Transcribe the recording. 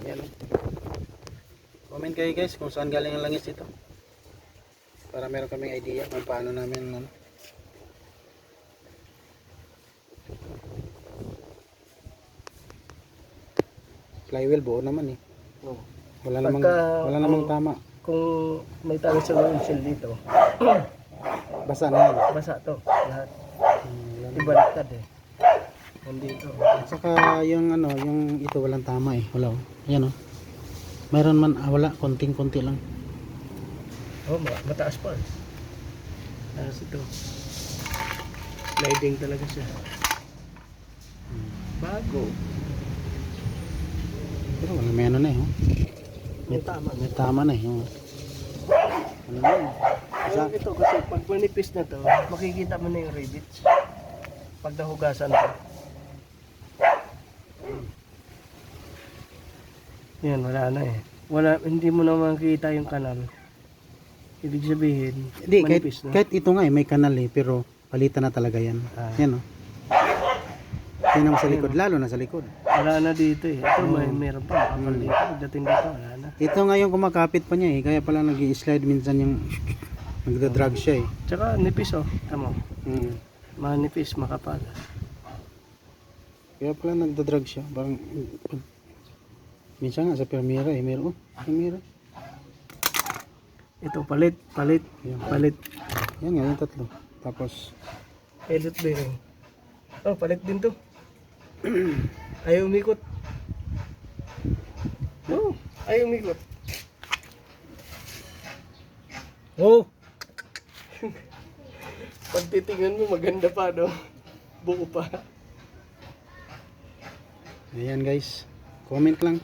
Ayan, oh. Comment kayo guys kung saan galing ang langis ito. Para meron kaming idea kung paano namin flywheel buo naman eh. Oh. Wala namang tama. Kung may tali sa windshield dito, Basa na yan. basa to lahat. Ibaliktad eh. Nandito. At saka yung yung ito walang tama eh. Wala oh. Ayan oh. Mayroon man wala, konting-konti lang. Oh, mataas pa. Taas ito. Sliding talaga siya. Bago. Pero wala may na eh. Oh. May tama. May tama na eh. Oh. Ano na yun? Ayun, ito kasi pag manipis na to, makikita mo na yung rivets. Pag nahugasan to. Yan, wala na eh. Hindi mo na makikita yung kanal. Ibig sabihin, Hindi, manipis na. kahit ito nga eh, may kanal eh, pero palitan na talaga yan. Yan oh. Tingnan mo sa likod, lalo na sa likod. Wala na dito eh. Ito meron pa. Kapal dito. Pagdating dito, wala na. Ito nga yung kumakapit pa niya eh, kaya pala nag-i-slide minsan yung nagda-drag siya eh. Tsaka nipis oh. Tama. Mm. Manipis, makapal. Kaya pala nagda-drag siya, parang minsan nga sa Primera eh, meron Primera. Ito, palit. Yan. Palit. Yan nga, yung tatlo. Tapos, Pilot bearing. Oh, palit din to. Ayaw umikot. Oh, ayaw umikot. oh! Pag titingnan mo, maganda pa, no? Buo pa. Ayan guys, comment lang.